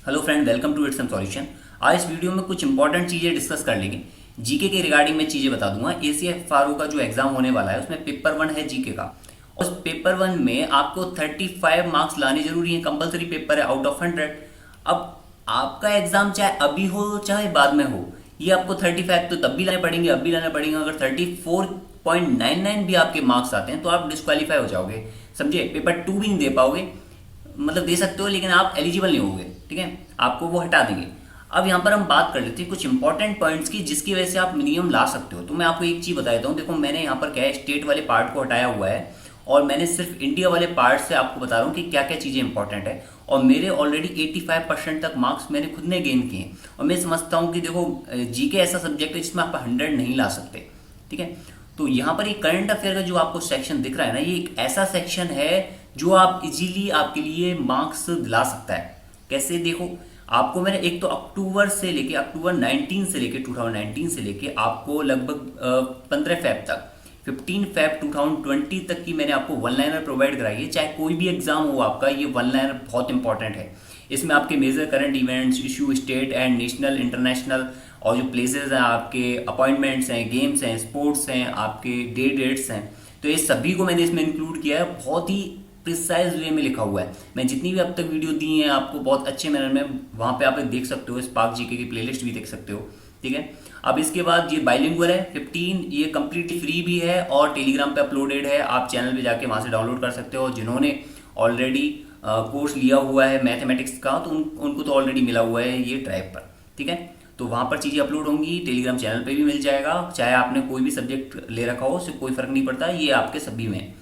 Hello friend, welcome to its solution. आज इस video में कुछ इंपॉर्टेंट चीज़ें डिस्कस कर लेंगे। जीके के रिगार्डिंग में चीज़ें बता दूंगा। एसीएफआरओ का जो एग्जाम होने वाला है उसमें पेपर वन है जीके का। उस पेपर वन में आपको 35 मार्क्स लाने जरूरी है। कंपलसरी पेपर है आउट ऑफ 100। अब आपका एग्जाम चाहे अभी हो चाहे बाद में हो, ये आपको 35 तो तब भी लाने पड़ेंगे, अब भी लाने पड़ेंगे। अगर 34.99 भी आपके मार्क्स आते हैं तो आप डिस्क्वालीफाई हो जाओगे, समझे। पेपर टू भी नहीं दे पाओगे, मतलब दे सकते हो लेकिन आप एलिजिबल नहीं होगे, ठीक है, आपको वो हटा देंगे। अब यहाँ पर हम बात कर लेते हैं कुछ इंपॉर्टेंट पॉइंट्स की जिसकी वजह से आप मिनिमम ला सकते हो। तो मैं आपको एक चीज़ बता देता हूँ। देखो, मैंने यहाँ पर क्या है, स्टेट वाले पार्ट को हटाया हुआ है और मैंने सिर्फ इंडिया वाले पार्ट से आपको बता रहा हूँ कि क्या क्या चीज़ें इंपॉर्टेंट है। और मेरे ऑलरेडी 85% तक मार्क्स मैंने खुद ने गेन किए हैं। और मैं समझता हूँ कि देखो, जीके ऐसा सब्जेक्ट है जिसमें आप 100 नहीं ला सकते, ठीक है। तो यहाँ पर एक करंट अफेयर का जो आपको सेक्शन दिख रहा है ना, ये एक ऐसा सेक्शन है जो आप इजीली आपके लिए मार्क्स दिला सकता है। कैसे, देखो, आपको मैंने एक तो अक्टूबर 19 से लेके 2019 से लेके आपको लगभग 15 फेब तक, 15 फेब 2020 तक की मैंने आपको वन लाइनर प्रोवाइड कराई है। चाहे कोई भी एग्जाम हो आपका, ये वन लाइनर बहुत इंपॉर्टेंट है। इसमें आपके major current events, issue, state and national, international, और जो प्लेसेस हैं आपके, अपॉइंटमेंट्स हैं, गेम्स हैं, स्पोर्ट्स हैं, आपके डेट्स हैं, तो ये सभी को मैंने इसमें इंक्लूड किया है। बहुत ही प्रिसाइज वे में लिखा हुआ है। मैं जितनी भी अब तक वीडियो दी हैं आपको बहुत अच्छे मैनर में, वहाँ पे आप देख सकते हो। स्पार्क जीके की प्लेलिस्ट भी देख सकते हो, ठीक है। अब इसके बाद ये बाइलिंगुअल है 15, ये कम्प्लीटली फ्री भी है और टेलीग्राम पे अपलोडेड है। आप चैनल पे जाके वहाँ से डाउनलोड कर सकते हो। जिन्होंने ऑलरेडी कोर्स लिया हुआ है मैथमेटिक्स का, तो उनको तो ऑलरेडी मिला हुआ है ये ड्राइव पर, ठीक है। तो वहाँ पर चीज़ें अपलोड होंगी, टेलीग्राम चैनल पे भी मिल जाएगा। चाहे आपने कोई भी सब्जेक्ट ले रखा हो, उससे कोई फर्क नहीं पड़ता, ये आपके सभी में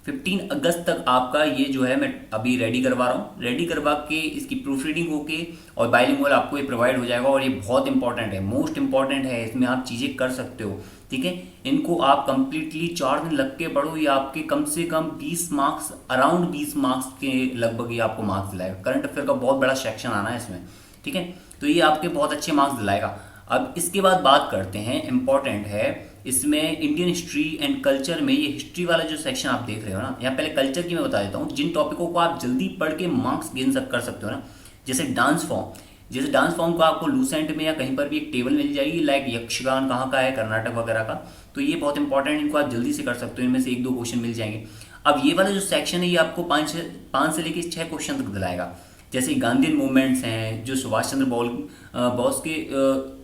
15 अगस्त तक आपका ये जो है मैं अभी रेडी करवा रहा हूँ। रेडी करवा के इसकी प्रूफ रीडिंग होके और बाइलिंगुअल आपको ये प्रोवाइड हो जाएगा। और ये बहुत इंपॉर्टेंट है, मोस्ट इंपॉर्टेंट है। इसमें आप चीज़ें कर सकते हो, ठीक है। इनको आप कंप्लीटली 4 दिन लग के पढ़ो, ये आपके कम से कम 20 मार्क्स, अराउंड 20 मार्क्स के लगभग ये आपको मार्क्स दिलाएगा। करंट अफेयर का बहुत बड़ा सेक्शन आना है इसमें, ठीक है। तो ये आपके बहुत अच्छे मार्क्स दिलाएगा। अब इसके बाद बात करते हैं, इंपॉर्टेंट है इसमें इंडियन हिस्ट्री एंड कल्चर में, ये हिस्ट्री वाला जो सेक्शन आप देख रहे हो ना, यहाँ पहले कल्चर की मैं बता देता हूँ। जिन टॉपिकों को आप जल्दी पढ़ के मार्क्स गेन कर सकते हो ना, जैसे डांस फॉर्म को आपको लूसेंट में या कहीं पर भी एक टेबल मिल जाएगी, लाइक यक्षगान कहाँ का है, कर्नाटक वगैरह का। तो ये बहुत इंपॉर्टेंट, इनको आप जल्दी से कर सकते हो। इनमें से 1-2 क्वेश्चन मिल जाएंगे। अब ये वाला जो सेक्शन है ये आपको 5 से लेकर 6 क्वेश्चन तक दिलाएगा। जैसे गांधीयन मूवमेंट्स हैं, जो सुभाष चंद्र बोस के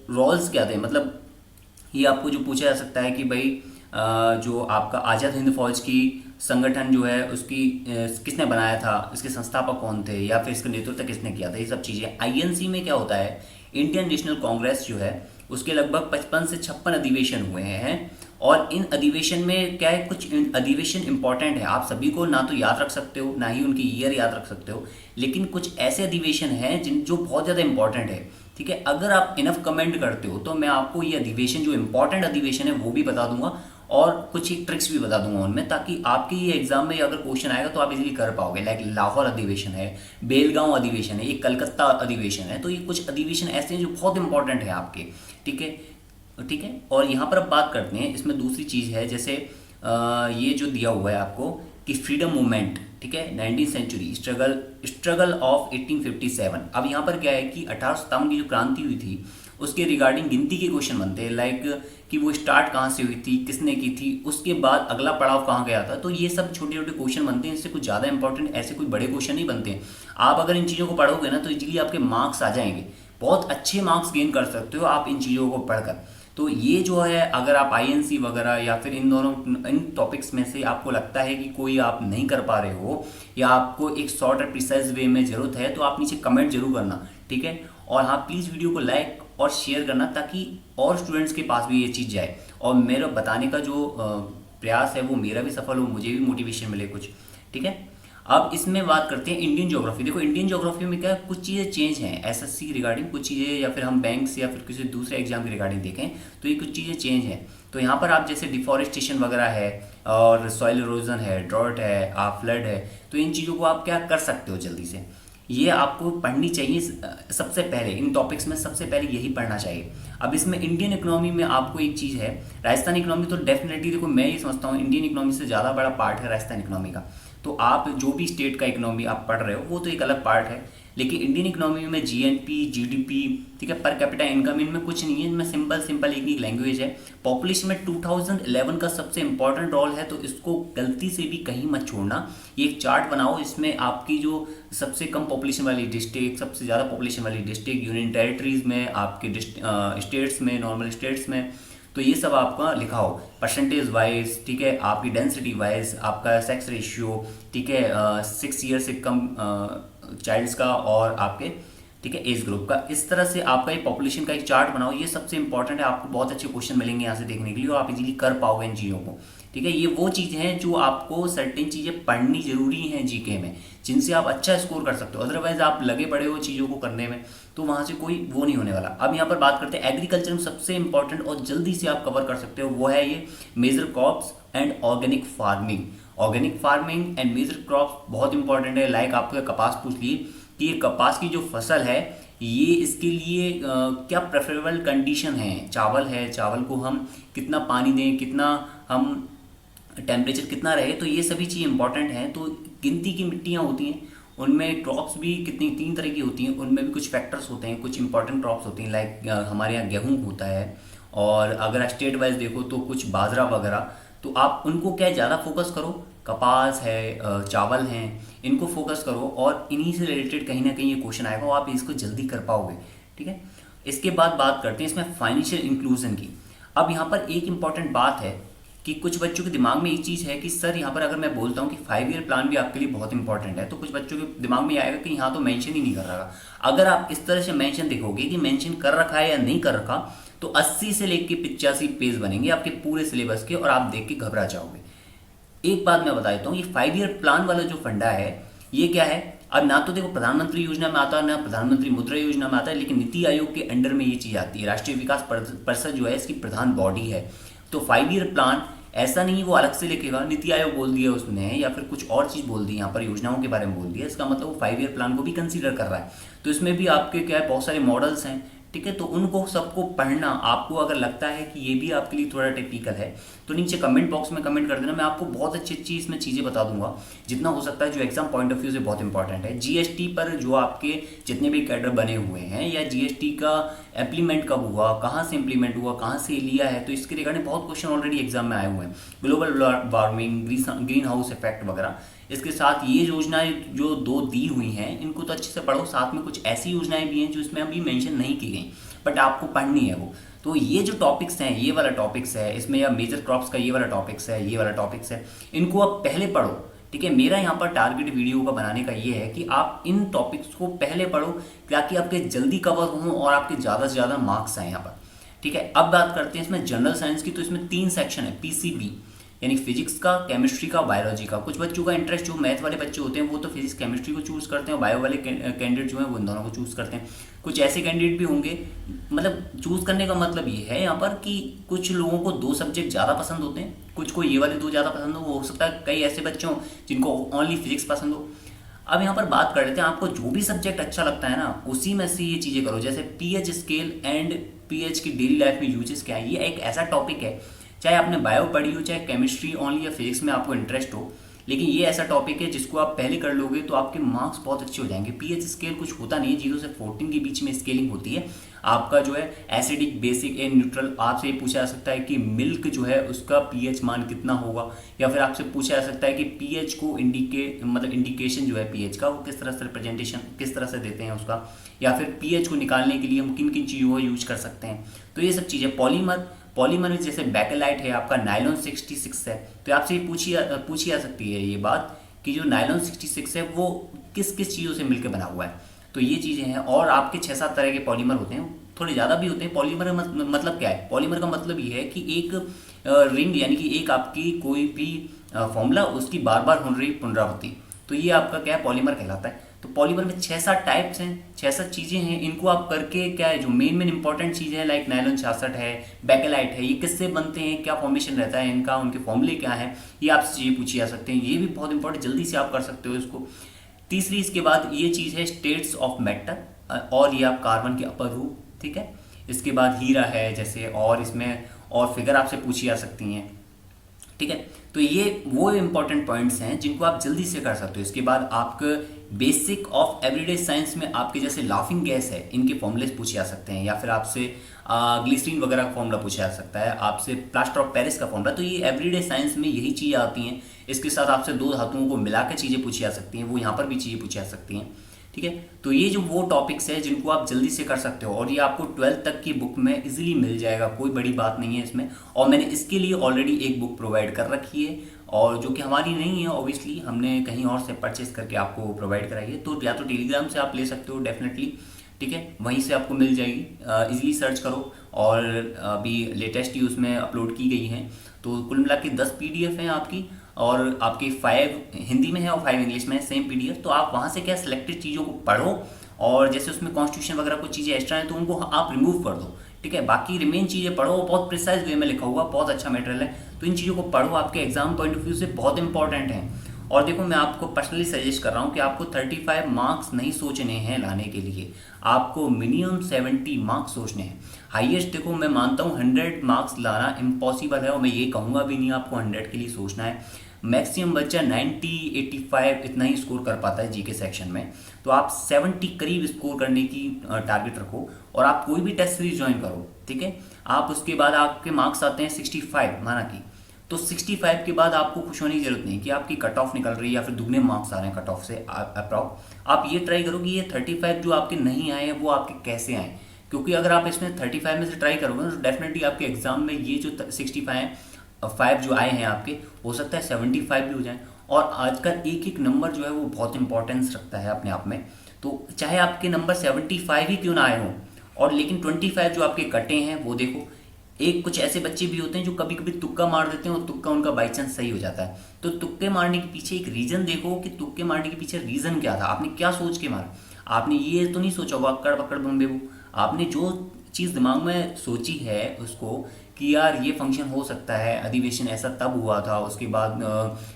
रोल्स क्या थे, मतलब ये आपको जो पूछा जा सकता है कि भाई जो आपका आज़ाद हिंद फौज की संगठन जो है उसकी किसने बनाया था, इसके संस्थापक कौन थे, या फिर इसका नेतृत्व किसने किया था, ये सब चीज़ें। आईएनसी में क्या होता है, इंडियन नेशनल कांग्रेस जो है उसके लगभग 55 से 56 अधिवेशन हुए हैं। और इन अधिवेशन में क्या है, कुछ अधिवेशन इंपॉर्टेंट है, आप सभी को ना तो याद रख सकते हो ना ही उनकी ईयर याद रख सकते हो, लेकिन कुछ ऐसे अधिवेशन हैं जिन जो बहुत ज़्यादा इंपॉर्टेंट है, ठीक है। अगर आप इनफ कमेंट करते हो तो मैं आपको ये अधिवेशन, जो इंपॉर्टेंट अधिवेशन है वो भी बता दूंगा और कुछ एक ट्रिक्स भी बता दूंगा उनमें, ताकि आपके ये एग्जाम में अगर क्वेश्चन आएगा तो आप इजीली कर पाओगे। लाइक लाहौर अधिवेशन है, बेलगांव अधिवेशन है, ये कलकत्ता अधिवेशन है। तो ये कुछ अधिवेशन ऐसे हैं जो बहुत इंपॉर्टेंट है आपके, ठीक है, ठीक है। और यहाँ पर अब बात करते हैं, इसमें दूसरी चीज़ है, जैसे ये जो दिया हुआ है आपको कि फ्रीडम मूवमेंट, ठीक है, 19वीं सेंचुरी स्ट्रगल ऑफ 1857। अब यहाँ पर क्या है कि 1857 की जो क्रांति हुई थी उसके रिगार्डिंग गिनती के क्वेश्चन बनते हैं, लाइक कि वो स्टार्ट कहाँ से हुई थी, किसने की थी, उसके बाद अगला पड़ाव कहाँ गया था। तो ये सब छोटे छोटे क्वेश्चन बनते हैं, इससे कुछ ज़्यादा इंपॉर्टेंट ऐसे कोई बड़े क्वेश्चन नहीं बनते हैं। आप अगर इन चीज़ों को पढ़ोगे ना तो इजीली आपके मार्क्स आ जाएंगे, बहुत अच्छे मार्क्स गेन कर सकते हो आप इन चीज़ों को पढ़कर। तो ये जो है, अगर आप आईएनसी वगैरह या फिर इन टॉपिक्स में से आपको लगता है कि कोई आप नहीं कर पा रहे हो या आपको एक शॉर्ट और प्रिसाइज वे में ज़रूरत है, तो आप नीचे कमेंट जरूर करना, ठीक है। और हाँ, प्लीज़ वीडियो को लाइक और शेयर करना ताकि और स्टूडेंट्स के पास भी ये चीज़ जाए और मेरा बताने का जो प्रयास है वो मेरा भी सफल हो, मुझे भी मोटिवेशन मिले कुछ, ठीक है। अब इसमें बात करते हैं इंडियन ज्योग्राफी। देखो, इंडियन ज्योग्राफी में क्या कुछ चीज़ें चेंज हैं एसएससी की रिगार्डिंग, कुछ चीज़ें, या फिर हम बैंक से या फिर किसी दूसरे एग्जाम की रिगार्डिंग देखें तो ये कुछ चीज़ें चेंज हैं। तो यहाँ पर आप जैसे डिफॉरेस्टेशन वगैरह है और सॉइल इरोजन है, ड्रॉट है, फ्लड है, तो इन चीज़ों को आप क्या कर सकते हो जल्दी से, ये आपको पढ़नी चाहिए। सबसे पहले इन टॉपिक्स में सबसे पहले यही पढ़ना चाहिए। अब इसमें इंडियन इकोनॉमी में आपको एक चीज़ है, राजस्थान इकोनॉमी तो डेफिनेटली, देखो मैं ये समझता हूँ इंडियन इकोनॉमी से ज़्यादा बड़ा पार्ट है राजस्थान इकोनॉमी का। तो आप जो भी स्टेट का इकोनॉमी आप पढ़ रहे हो वो तो एक अलग पार्ट है, लेकिन इंडियन इकोनॉमी में जीएनपी, जीडीपी, ठीक है, पर कैपिटा इनकम, इनमें कुछ नहीं है, इनमें सिंपल एक ही लैंग्वेज है। पॉपुलेशन में 2011 का सबसे इंपॉर्टेंट रोल है, तो इसको गलती से भी कहीं मत छोड़ना। ये एक चार्ट बनाओ, इसमें आपकी जो सबसे कम पॉपुलेशन वाली डिस्ट्रिक्ट, सबसे ज़्यादा पॉपुलेशन वाली डिस्ट्रिक्ट, यूनियन टेरिटरीज में, आपके स्टेट्स में, नॉर्मल स्टेट्स में, तो ये सब आपका लिखा हो परसेंटेज वाइज, ठीक है, आपकी डेंसिटी वाइज, आपका सेक्स रेशियो, ठीक है, 6 ईयर से कम चाइल्ड्स का, और आपके, ठीक है, एज ग्रुप का। इस तरह से आपका ये पॉपुलेशन का एक चार्ट बनाओ, ये सबसे इंपॉर्टेंट है। आपको बहुत अच्छे क्वेश्चन मिलेंगे यहाँ से देखने के लिए, और आप इजीली कर पाओगे इन चीज़ों को, ठीक है। ये वो चीज़ें हैं जो आपको सर्टेन चीज़ें पढ़नी जरूरी हैं जीके में, जिनसे आप अच्छा स्कोर कर सकते हो। अदरवाइज आप लगे पड़े हो चीज़ों को करने में, तो वहाँ से कोई वो नहीं होने वाला। अब यहाँ पर बात करते हैं एग्रीकल्चर में सबसे इंपॉर्टेंट और जल्दी से आप कवर कर सकते हो, वो है ये major crops and organic farming. Organic farming and major crops बहुत इंपॉर्टेंट है। लाइक आपका कपास पूछ लिए कि ये कपास की जो फसल है, ये इसके लिए क्या प्रेफरेबल कंडीशन है। चावल है, चावल को हम कितना पानी दें, कितना हम टेम्परेचर कितना रहे, तो ये सभी चीज़ इंपॉर्टेंट हैं। तो गिनती की मिट्टियाँ होती हैं, उनमें क्रॉप्स भी कितनी 3 तरह की होती हैं, उनमें भी कुछ फैक्टर्स होते हैं, कुछ इंपॉर्टेंट क्रॉप्स होती हैं। लाइक हमारे यहाँ गेहूँ होता है, और अगर स्टेट वाइज देखो तो कुछ बाजरा वगैरह, तो आप उनको क्या ज़्यादा फोकस करो, कपास है, चावल हैं, इनको फोकस करो, और इन्हीं से रिलेटेड कहीं ना कहीं ये क्वेश्चन आएगा और आप इसको जल्दी कर पाओगे, ठीक है। इसके बाद बात करते हैं इसमें फाइनेंशियल इंक्लूजन की। अब यहाँ पर एक इम्पॉर्टेंट बात है कि कुछ बच्चों के दिमाग में एक चीज़ है कि सर यहाँ पर अगर मैं बोलता हूँ कि 5 ईयर प्लान भी आपके लिए बहुत इंपॉर्टेंट है, तो कुछ बच्चों के दिमाग में आएगा कि यहाँ तो मेंशन ही नहीं कर रहा। अगर आप इस तरह से मेंशन देखोगे कि मेंशन कर रखा है या नहीं कर रखा, तो 80 से लेकर 85 पेज बनेंगे आपके पूरे सिलेबस के, और आप देख के घबरा जाओगे। एक बात मैं बता देता हूँ, ये 5 ईयर प्लान वाला जो फंडा है, ये क्या है। अब ना तो देखो प्रधानमंत्री योजना में आता है, ना प्रधानमंत्री मुद्रा योजना में आता है, लेकिन नीति आयोग के अंडर में ये चीज़ आती है। राष्ट्रीय विकास परिषद जो है इसकी प्रधान बॉडी है। तो 5 ईयर प्लान ऐसा नहीं वो अलग से लिखेगा, नीति आयोग बोल दिया उसने, या फिर कुछ और चीज़ बोल दी, यहाँ पर योजनाओं के बारे में बोल दिया, इसका मतलब वो 5 ईयर प्लान को भी कंसीडर कर रहा है। तो इसमें भी आपके क्या है, बहुत सारे मॉडल्स हैं, ठीक है। तो उनको सबको पढ़ना, आपको अगर लगता है कि ये भी आपके लिए थोड़ा टिपिकल है, तो नीचे कमेंट बॉक्स में कमेंट कर देना। मैं आपको बहुत अच्छी अच्छी इसमें चीज़ें बता दूंगा, जितना हो सकता है, जो एग्जाम पॉइंट ऑफ व्यू से बहुत इंपॉर्टेंट है। जीएसटी पर जो आपके जितने भी कैडर बने हुए हैं, या जीएसटी का इम्प्लीमेंट कब हुआ, कहाँ से इम्प्लीमेंट हुआ, कहाँ से लिया है, तो इसके रिगार्डिंग बहुत क्वेश्चन ऑलरेडी एग्जाम में आए हुए हैं। Global warming, green house effect वगैरह। इसके साथ ये योजनाएं जो 2 दी हुई हैं, इनको तो अच्छे से पढ़ो। साथ में कुछ ऐसी योजनाएं भी हैं जो इसमें अभी मेंशन नहीं की गई, बट आपको पढ़नी है वो। तो ये जो टॉपिक्स हैं, ये वाला टॉपिक्स है इसमें, या मेजर क्रॉप्स का ये वाला टॉपिक्स है, ये वाला टॉपिक्स है, इनको आप पहले पढ़ो, ठीक है। मेरा यहाँ पर टारगेट वीडियो का बनाने का ये है कि आप इन टॉपिक्स को पहले पढ़ो, ताकि आपके जल्दी कवर हों और आपके ज़्यादा से ज़्यादा मार्क्स आए यहाँ पर, ठीक है। अब बात करते हैं इसमें जनरल साइंस की। तो इसमें 3 सेक्शन है, पीसीबी, यानी फिजिक्स का, केमिस्ट्री का, बायोलॉजी का। कुछ बच्चों का इंटरेस्ट, जो मैथ वाले बच्चे होते हैं वो तो फिजिक्स केमिस्ट्री को चूज़ करते हैं, और बायो वाले कैंडिडेट जो हैं वो इन दोनों को चूज़ करते हैं। कुछ ऐसे कैंडिडेट भी होंगे, मतलब चूज़ करने का मतलब ये है यहाँ पर कि कुछ लोगों को 2 सब्जेक्ट ज़्यादा पसंद होते हैं, कुछ को ये वाले 2 ज़्यादा पसंद हो सकता है कई ऐसे बच्चे हों जिनको ओनली फिजिक्स पसंद हो। अब यहाँ पर बात कर लेते हैं, आपको जो भी सब्जेक्ट अच्छा लगता है ना, उसी में से ये चीज़ें करो। जैसे पीएच स्केल एंड पीएच की डेली लाइफ में यूजेस क्या है, ये एक ऐसा टॉपिक है, चाहे आपने बायो पढ़ी हो, चाहे केमिस्ट्री ओनली या फिजिक्स में आपको इंटरेस्ट हो, लेकिन ये ऐसा टॉपिक है जिसको आप पहले कर लोगे तो आपके मार्क्स बहुत अच्छे हो जाएंगे। पीएच स्केल कुछ होता नहीं है, 0 से 14 के बीच में स्केलिंग होती है। आपका जो है एसिडिक, बेसिक एंड न्यूट्रल। आपसे ये पूछा जा सकता है कि मिल्क जो है उसका पीएच मान कितना होगा, या फिर आपसे पूछा जा सकता है कि पीएच को इंडिकेशन जो है पीएच का, वो किस तरह से रिप्रेजेंटेशन किस तरह से देते हैं उसका, या फिर पीएच को निकालने के लिए हम किन किन चीज़ों का यूज कर सकते हैं। तो ये सब चीज़ें। पॉलीमर में जैसे बैकेलाइट है, आपका नायलॉन 66 है, तो आपसे ये पूछी जा सकती है ये बात कि जो नायलॉन 66 है वो किस किस चीज़ों से मिलकर बना हुआ है। तो ये चीज़ें हैं, और आपके 6-7 तरह के पॉलीमर होते हैं, थोड़े ज़्यादा भी होते हैं। पॉलीमर का मतलब क्या है? पॉलीमर का मतलब ये है कि एक रिंग, यानी कि एक आपकी कोई भी फॉर्मूला, उसकी बार बार हो रही पुनरावृत्ति, तो ये आपका क्या है, पॉलीमर कहलाता है। तो पॉलीमर में 6-7 टाइप्स हैं, 6-7 चीज़ें हैं। इनको आप करके क्या है, जो मेन इंपॉर्टेंट चीज़ें हैं, लाइक नायलॉन 66 है, बैकेलाइट है, ये किससे बनते हैं, क्या फॉर्मेशन रहता है इनका, उनके फॉर्मूले क्या है, ये आपसे चीज़ें पूछी जा सकते हैं। ये भी बहुत इंपॉर्टेंट, जल्दी से आप कर सकते हो इसको। तीसरी इसके बाद ये चीज़ है स्टेट्स ऑफ मैटर, और ये आप कार्बन के अपर रूप, ठीक है। इसके बाद हीरा है जैसे, और इसमें और फिगर आपसे पूछी जा सकती हैं, ठीक है। तो ये वो इंपॉर्टेंट पॉइंट्स हैं जिनको आप जल्दी से कर सकते हो। इसके बाद आपके बेसिक ऑफ एवरीडे साइंस में आपके जैसे लाफिंग गैस है, इनके फॉर्मूले पूछे जा सकते हैं, या फिर आपसे ग्लिसरीन वगैरह का फॉर्मूला पूछा जा सकता है, आपसे प्लास्टर ऑफ पेरिस का फॉर्मूला। तो ये एवरीडे साइंस में यही चीज़ें आती हैं। इसके साथ आपसे दो धातुओं को मिला के चीज़ें पूछी जा सकती हैं, वो यहाँ पर भी चीज़ें पूछी जा सकती हैं। ठीक है, तो ये जो वो टॉपिक्स है जिनको आप जल्दी से कर सकते हो, और ये आपको 12th तक की बुक में इजीली मिल जाएगा, कोई बड़ी बात नहीं है इसमें। और मैंने इसके लिए ऑलरेडी एक बुक प्रोवाइड कर रखी है, और जो कि हमारी नहीं है, ऑब्वियसली हमने कहीं और से परचेज करके आपको प्रोवाइड कराई है। तो या तो टेलीग्राम से आप ले सकते हो डेफिनेटली, ठीक है, वहीं से आपको मिल जाएगी। इजीली सर्च करो, और अभी लेटेस्ट ही उसमें अपलोड की गई हैं। तो कुल मिला के 10 PDF हैं आपकी, और आपकी 5 हिंदी में है और 5 इंग्लिश में है, सेम PDF। तो आप वहाँ से क्या सिलेक्टेड चीज़ों को पढ़ो, और जैसे उसमें कॉन्स्टिट्यूशन वगैरह कुछ चीज़ें एक्स्ट्रा हैं तो उनको आप रिमूव कर दो, ठीक है। बाकी रिमेन चीज़ें पढ़ो, बहुत प्रिसाइज वे में लिखा हुआ, बहुत अच्छा मटेरियल है। तो इन चीज़ों को पढ़ो, आपके एग्जाम पॉइंट ऑफ व्यू से बहुत इंपॉर्टेंट है। और देखो, मैं आपको पर्सनली सजेस्ट कर रहा हूँ कि आपको 35 मार्क्स नहीं सोचने हैं लाने के लिए, आपको मिनिमम 70 मार्क्स सोचने हैं। हाईएस्ट देखो, मैं मानता हूँ 100 मार्क्स लाना इम्पॉसिबल है, और मैं ये कहूँगा भी नहीं आपको 100 के लिए सोचना है। मैक्सिमम बच्चा 90, 85 इतना ही स्कोर कर पाता है जीके सेक्शन में। तो आप 70 करीब स्कोर करने की टारगेट रखो, और आप कोई भी टेस्ट सीरीज ज्वाइन करो, ठीक है। आप उसके बाद आपके मार्क्स आते हैं 65 माना कि, तो 65 के बाद आपको खुश होने की जरूरत नहीं कि आपकी कट ऑफ निकल रही है या फिर दुगने मार्क्स आ रहे हैं कट ऑफ से अप्रॉक्स। आप ये ट्राई करो कि ये 35 जो आपके नहीं आए हैं वो आपके कैसे आए, क्योंकि अगर आप इसमें 35 में से ट्राई करोगे तो डेफिनेटली आपके एग्जाम में ये जो 65 जो आए हैं आपके, हो सकता है 75 भी हो जाए। और आज का एक एक नंबर जो है वो बहुत इंपॉर्टेंस रखता है अपने आप में। तो चाहे आपके नंबर 75 ही क्यों ना आए हों, और लेकिन 25 जो आपके कटे हैं वो देखो। एक कुछ ऐसे बच्चे भी होते हैं जो कभी कभी तुक्का मार देते हैं, और तुक्का उनका बाई चांस सही हो जाता है। तो तुक्के मारने के पीछे एक रीजन देखो कि तुक्के मारने के पीछे रीजन क्या था, आपने क्या सोच के मारा। आपने ये तो नहीं सोचा होगा अक्कड़ बक्कड़ बम्बे वो, आपने जो चीज़ दिमाग में सोची है उसको कि यार ये फंक्शन हो सकता है, अधिवेशन ऐसा तब हुआ था, उसके बाद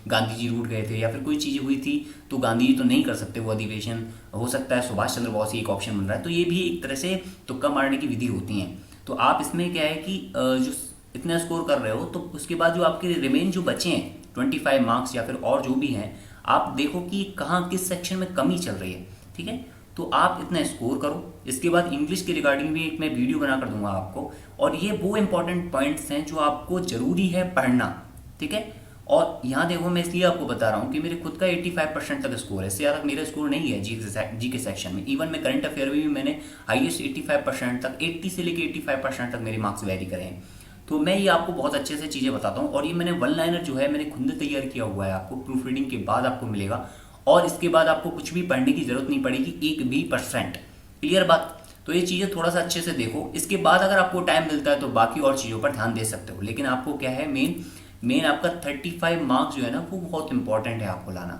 गांधी जी रूठ गए थे, या फिर कोई चीज़ हुई थी, तो गांधी जी तो नहीं कर सकते वो अधिवेशन, हो सकता है सुभाष चंद्र बोस ही एक ऑप्शन बन रहा है। तो ये भी एक तरह से तुक्का मारने की विधि होती हैं। तो आप इसमें क्या है कि जो इतना स्कोर कर रहे हो, तो उसके बाद जो आपके रिमेन जो बचे हैं 25 मार्क्स या फिर और जो भी हैं, आप देखो कि कहाँ किस सेक्शन में कमी चल रही है, ठीक है। तो आप इतना स्कोर करो। इसके बाद इंग्लिश के रिगार्डिंग भी एक मैं वीडियो बना कर दूंगा आपको, और ये वो इंपॉर्टेंट पॉइंट्स हैं जो आपको जरूरी है पढ़ना, ठीक है। और यहाँ देखो, मैं इसलिए आपको बता रहा हूँ कि मेरे खुद का 85% तक स्कोर है, इससे ज़्यादा मेरा स्कोर नहीं है जी के सेक्शन में। इवन मैं करंट अफेयर में भी मैंने हाईएस्ट 85% तक, 80 से लेकर 85% तक मेरे मार्क्स वेरी करे हैं। तो मैं ये आपको बहुत अच्छे से चीज़ें बताता हूँ, और ये मैंने वन लाइनर जो है मैंने खुद तैयार किया हुआ है, आपको प्रूफ रीडिंग के बाद आपको मिलेगा, और इसके बाद आपको कुछ भी पढ़ने की जरूरत नहीं पड़ेगी 1% क्लियर बात। तो ये चीज़ें थोड़ा सा अच्छे से देखो। इसके बाद अगर आपको टाइम मिलता है तो बाकी और चीज़ों पर ध्यान दे सकते हो, लेकिन आपको क्या है, मेन आपका 35 मार्क्स जो है ना वो बहुत इंपॉर्टेंट है आपको लाना।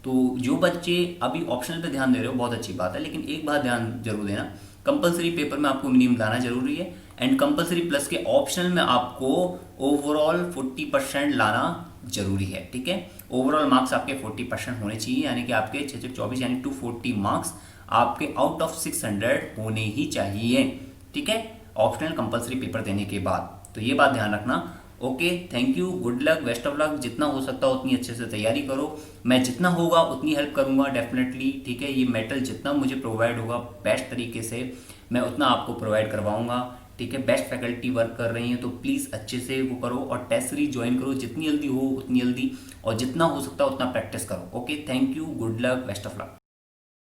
तो जो बच्चे अभी ऑप्शनल पे ध्यान दे रहे हो बहुत अच्छी बात है, लेकिन एक बात ध्यान जरूर देना, कंपलसरी पेपर में आपको मिनिमम लाना जरूरी है, एंड कंपलसरी प्लस के ऑप्शनल में आपको ओवरऑल 40% लाना जरूरी है, ठीक है। ओवरऑल मार्क्स आपके 40% होने चाहिए, यानी कि आपके 6 24 यानी 240 मार्क्स आपके आउट ऑफ 600 होने ही चाहिए, ठीक है, ऑप्शनल कंपलसरी पेपर देने के बाद। तो ये बात ध्यान रखना। Okay, thank you, good luck, best of luck. जितना हो सकता है उतनी अच्छे से तैयारी करो, मैं जितना होगा उतनी हेल्प करूंगा डेफिनेटली, ठीक है। ये मेटल जितना मुझे प्रोवाइड होगा बेस्ट तरीके से मैं उतना आपको प्रोवाइड करवाऊंगा, ठीक है। बेस्ट फैकल्टी वर्क कर रही है, तो प्लीज़ अच्छे से वो करो, और टेस्ट सीरीज ज्वाइन करो जितनी जल्दी हो उतनी जल्दी, और जितना हो सकता है उतना प्रैक्टिस करो। Okay, thank you, good luck, best of luck.